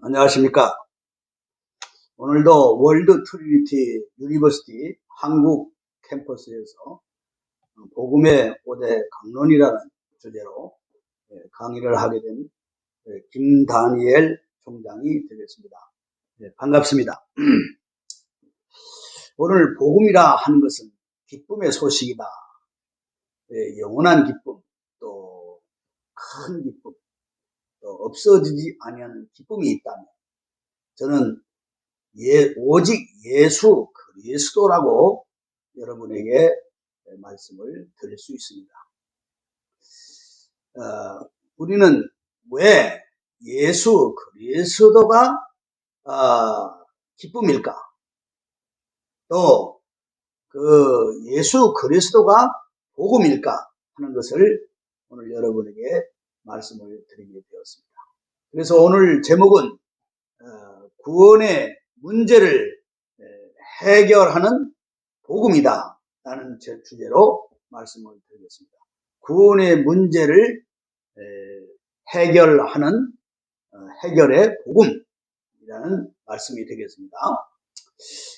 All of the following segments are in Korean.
안녕하십니까. 오늘도 월드 트리니티 유니버시티 한국 캠퍼스에서 복음의 5대 강론이라는 주제로 강의를 하게 된 김다니엘 총장이 되겠습니다. 반갑습니다. 오늘 복음이라 하는 것은 기쁨의 소식이다. 영원한 기쁨, 또 큰 기쁨, 또 없어지지 아니하는 기쁨이 있다면 저는 오직 예수 그리스도라고 여러분에게 말씀을 드릴 수 있습니다. 우리는 왜 예수 그리스도가 기쁨일까? 또 그 예수 그리스도가 복음일까 하는 것을 오늘 여러분에게 말씀을 드리게 되었습니다. 그래서 오늘 제목은 구원의 문제를 해결하는 복음이다 라는 주제로 말씀을 드리겠습니다. 구원의 문제를 해결하는 해결의 복음이라는 말씀이 되겠습니다.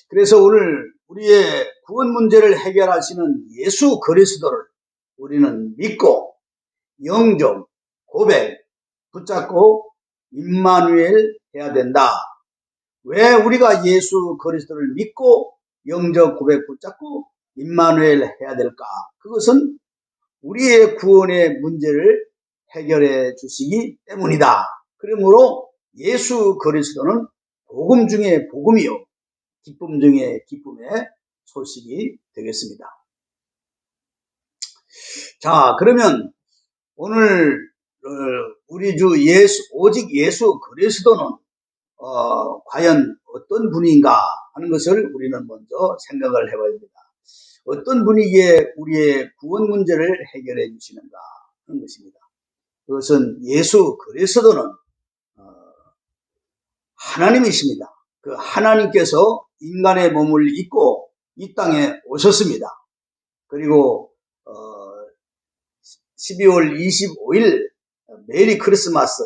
그래서 오늘 우리의 구원 문제를 해결하시는 예수 그리스도를 우리는 믿고 영접, 고백, 붙잡고 임마누엘 해야 된다. 왜 우리가 예수 그리스도를 믿고 영접, 고백, 붙잡고 임마누엘 해야 될까? 그것은 우리의 구원의 문제를 해결해 주시기 때문이다. 그러므로 예수 그리스도는 복음 중에 복음이요, 기쁨 중에 기쁨의 소식이 되겠습니다. 자, 그러면 오늘 우리 주 오직 예수 그리스도는 과연 어떤 분인가 하는 것을 우리는 먼저 생각을 해봐야 됩니다. 어떤 분이기에 우리의 구원 문제를 해결해 주시는가 하는 것입니다. 그것은 예수 그리스도는 하나님이십니다. 그 하나님께서 인간의 몸을 입고 이 땅에 오셨습니다. 그리고 12월 25일 메리 크리스마스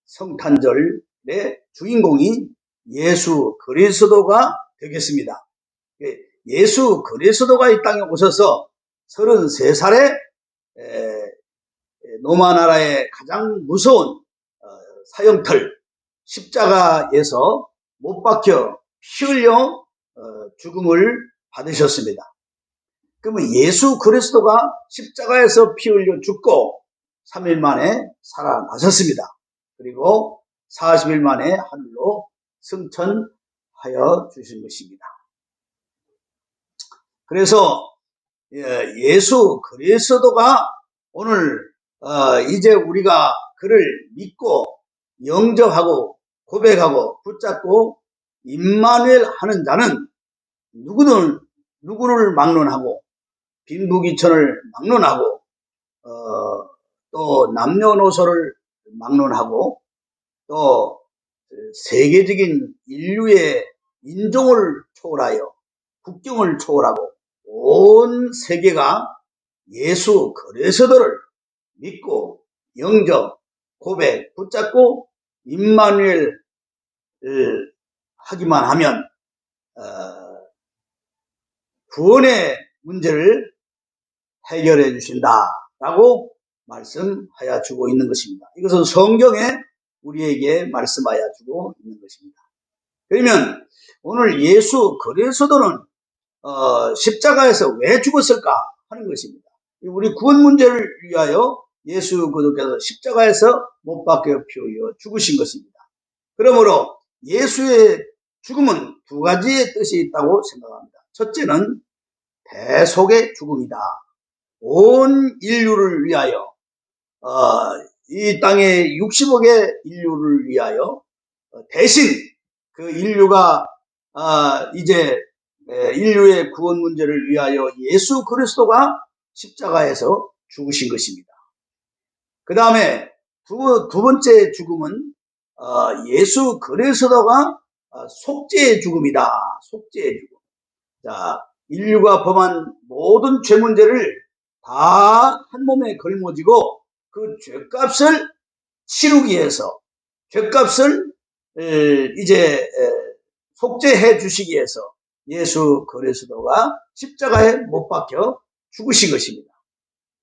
성탄절의 주인공이 예수 그리스도가 되겠습니다. 예수 그리스도가 이 땅에 오셔서 33살에 로마 나라의 가장 무서운 사형틀 십자가에서 못 박혀 피 흘려 죽음을 받으셨습니다. 그러면 예수 그리스도가 십자가에서 피 흘려 죽고 3일 만에 살아나셨습니다. 그리고 40일 만에 하늘로 승천하여 주신 것입니다. 그래서 예수 그리스도가 오늘 이제 우리가 그를 믿고 영접하고 고백하고 붙잡고 임마누엘 하는 자는 누구를 막론하고 빈부귀천을 막론하고 또 남녀노소를 막론하고 또 세계적인 인류의 인종을 초월하여 국경을 초월하고 온 세계가 예수 그리스도를 믿고 영접, 고백, 붙잡고 임마누엘 하기만 하면 구원의 문제를 해결해 주신다라고 말씀하여 주고 있는 것입니다. 이것은 성경에 우리에게 말씀하여 주고 있는 것입니다. 그러면 오늘 예수 그리스도는 십자가에서 왜 죽었을까 하는 것입니다. 우리 구원 문제를 위하여 예수 그리스도께서 십자가에서 못 박혀 피 흘려 죽으신 것입니다. 그러므로 예수의 죽음은 두 가지의 뜻이 있다고 생각합니다. 첫째는 대속의 죽음이다. 온 인류를 위하여 이 땅의 60억의 인류를 위하여 대신 그 인류가 이제 인류의 구원 문제를 위하여 예수 그리스도가 십자가에서 죽으신 것입니다. 그 다음에 두 번째 죽음은 예수 그리스도가 속죄의 죽음이다. 속죄의 죽음. 자, 인류가 범한 모든 죄 문제를 다 한 몸에 걸머지고 그 죄값을 치르기 위해서 죄값을 이제 속죄해 주시기 위해서 예수 그리스도가 십자가에 못 박혀 죽으신 것입니다.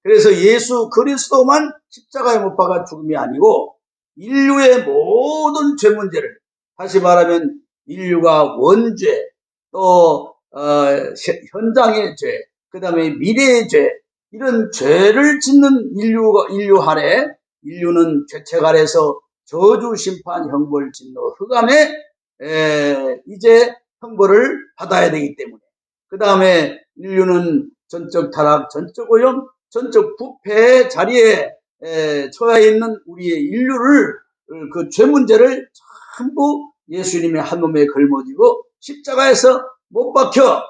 그래서 예수 그리스도만 십자가에 못 박아 죽음이 아니고 인류의 모든 죄 문제를, 다시 말하면 인류가 원죄, 또 현장의 죄, 그 다음에 미래의 죄, 이런 죄를 짓는 인류 아래, 인류는 죄책 아래서 저주 심판 형벌 진노 흑암에 이제 형벌을 받아야 되기 때문에, 그 다음에 인류는 전적 타락, 전적 오염, 전적 부패의 자리에 처해 있는 우리의 인류를, 그 죄 문제를 전부 예수님의 한 몸에 걸머지고 십자가에서 못 박혀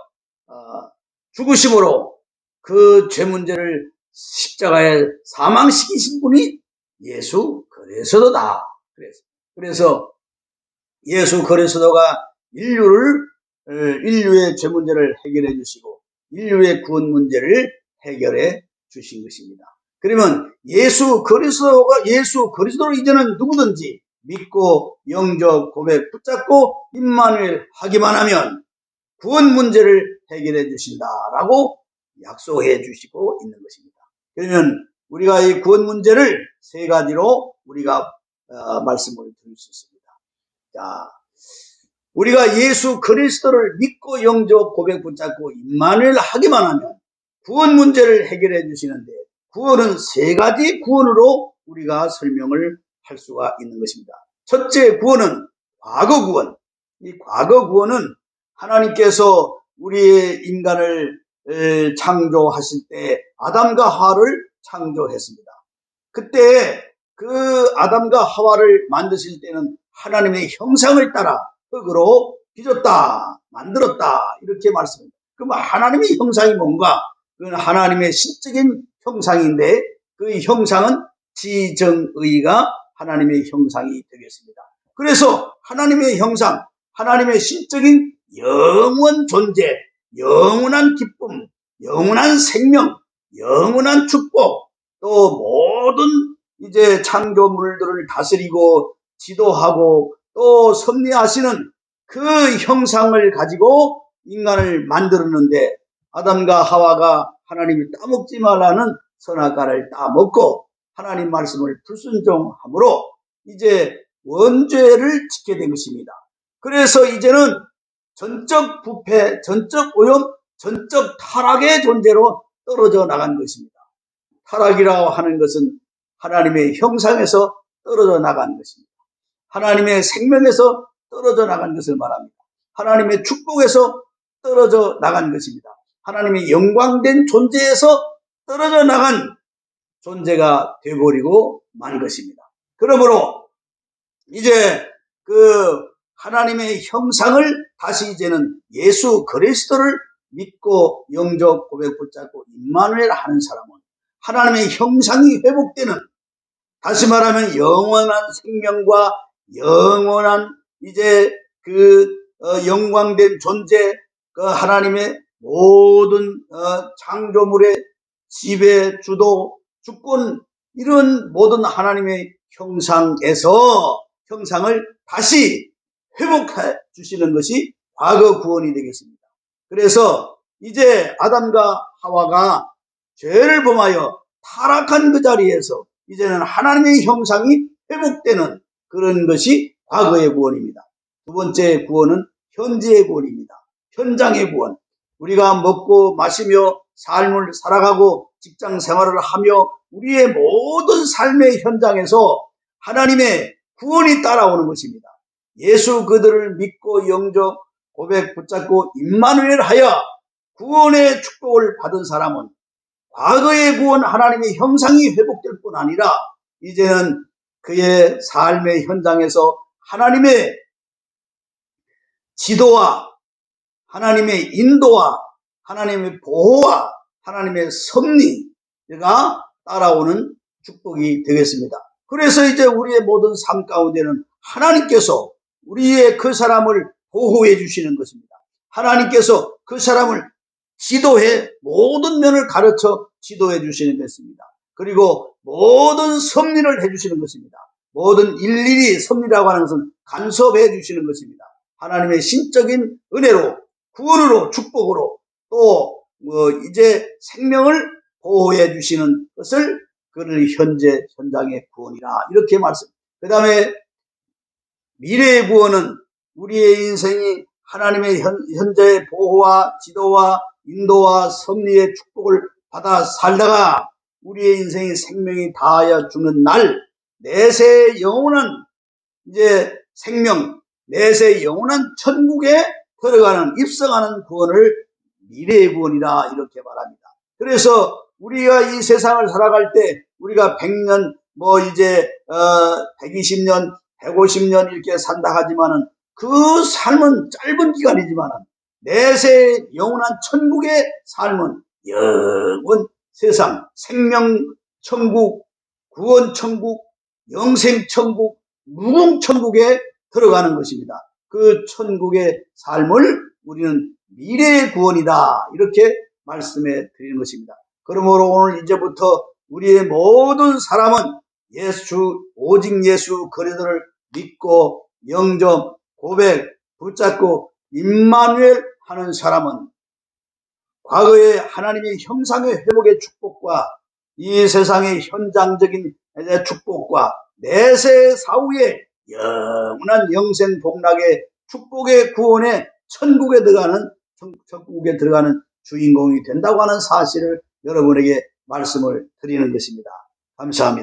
죽으심으로 그 죄 문제를 십자가에 사망시키신 분이 예수 그리스도다. 그래서 예수 그리스도가 인류의 죄 문제를 해결해 주시고 인류의 구원 문제를 해결해 주신 것입니다. 그러면 예수 그리스도를 이제는 누구든지 믿고 영접 고백 붙잡고 임마누엘 하기만 하면 구원 문제를 해결해 주신다라고 약속해 주시고 있는 것입니다. 그러면 우리가 이 구원 문제를 세 가지로 우리가 말씀을 드릴 수 있습니다. 자, 우리가 예수 그리스도를 믿고 영접 고백 붙잡고 임마누엘 하기만 하면 구원 문제를 해결해 주시는데, 구원은 세 가지 구원으로 우리가 설명을 할 수가 있는 것입니다. 첫째 구원은 과거 구원. 이 과거 구원은 하나님께서 우리의 인간을 창조하실 때 아담과 하와를 창조했습니다. 그때 그 아담과 하와를 만드실 때는 하나님의 형상을 따라 흙으로 빚었다, 만들었다, 이렇게 말씀합니다. 그럼 하나님의 형상이 뭔가? 그건 하나님의 신적인 형상인데, 그 형상은 지정의가 하나님의 형상이 되겠습니다. 그래서 하나님의 형상, 하나님의 신적인 영원 존재, 영원한 기쁨, 영원한 생명, 영원한 축복, 또 모든 이제 창조물들을 다스리고 지도하고 또 섭리하시는 그 형상을 가지고 인간을 만들었는데, 아담과 하와가 하나님이 따먹지 말라는 선악과를 따먹고 하나님 말씀을 불순종함으로 이제 원죄를 짓게 된 것입니다. 그래서 이제는 전적 부패, 전적 오염, 전적 타락의 존재로 떨어져 나간 것입니다. 타락이라고 하는 것은 하나님의 형상에서 떨어져 나간 것입니다. 하나님의 생명에서 떨어져 나간 것을 말합니다. 하나님의 축복에서 떨어져 나간 것입니다. 하나님의 영광된 존재에서 떨어져 나간 존재가 되어버리고 만 것입니다. 그러므로 이제 그 하나님의 형상을 다시 이제는 예수 그리스도를 믿고 영접 고백 붙잡고 임마누엘 하는 사람은 하나님의 형상이 회복되는, 다시 말하면 영원한 생명과 영원한 이제 그 영광된 존재, 그 하나님의 모든 창조물의 지배, 주도, 주권, 이런 모든 하나님의 형상을 다시 회복해 주시는 것이 과거 구원이 되겠습니다. 그래서 이제 아담과 하와가 죄를 범하여 타락한 그 자리에서 이제는 하나님의 형상이 회복되는 그런 것이 과거의 구원입니다. 두 번째 구원은 현재의 구원입니다. 현장의 구원. 우리가 먹고 마시며 삶을 살아가고 직장 생활을 하며 우리의 모든 삶의 현장에서 하나님의 구원이 따라오는 것입니다. 예수 그들을 믿고 영접 고백 붙잡고 임마누엘 하여 구원의 축복을 받은 사람은 과거의 구원, 하나님의 형상이 회복될 뿐 아니라 이제는 그의 삶의 현장에서 하나님의 지도와 하나님의 인도와 하나님의 보호와 하나님의 섭리가 따라오는 축복이 되겠습니다. 그래서 이제 우리의 모든 삶 가운데는 하나님께서 우리의 그 사람을 보호해 주시는 것입니다. 하나님께서 그 사람을 지도해 모든 면을 가르쳐 지도해 주시는 것입니다. 그리고 모든 섭리를 해 주시는 것입니다. 모든 일일이 섭리라고 하는 것은 간섭해 주시는 것입니다. 하나님의 신적인 은혜로, 구원으로, 축복으로 또 이제 생명을 보호해 주시는 것을 그를 현장의 구원이라 이렇게 말씀. 그 다음에 미래의 구원은 우리의 인생이 하나님의 현재의 보호와 지도와 인도와 섭리의 축복을 받아 살다가 우리의 인생의 생명이 다하여 주는 날, 내세 영원한 이제 생명, 내세 영원한 천국에 들어가는, 입성하는 구원을 미래의 구원이라 이렇게 말합니다. 그래서 우리가 이 세상을 살아갈 때 우리가 100년, 이제 120년, 150년 이렇게 산다 하지만은 그 삶은 짧은 기간이지만은 내세 영원한 천국의 삶은 영원 세상, 생명 천국, 구원 천국, 영생 천국, 무궁 천국에 들어가는 것입니다. 그 천국의 삶을 우리는 미래의 구원이다 이렇게 말씀해 드리는 것입니다. 그러므로 오늘 이제부터 우리의 모든 사람은 오직 예수 그리스도를 믿고 영접, 고백, 붙잡고 임마누엘 하는 사람은 과거의 하나님의 형상의 회복의 축복과 이 세상의 현장적인 축복과 내세 사후의 영원한 영생 복락의 축복의 구원의 천국에 들어가는 주인공이 된다고 하는 사실을 여러분에게 말씀을 드리는 것입니다. 감사합니다.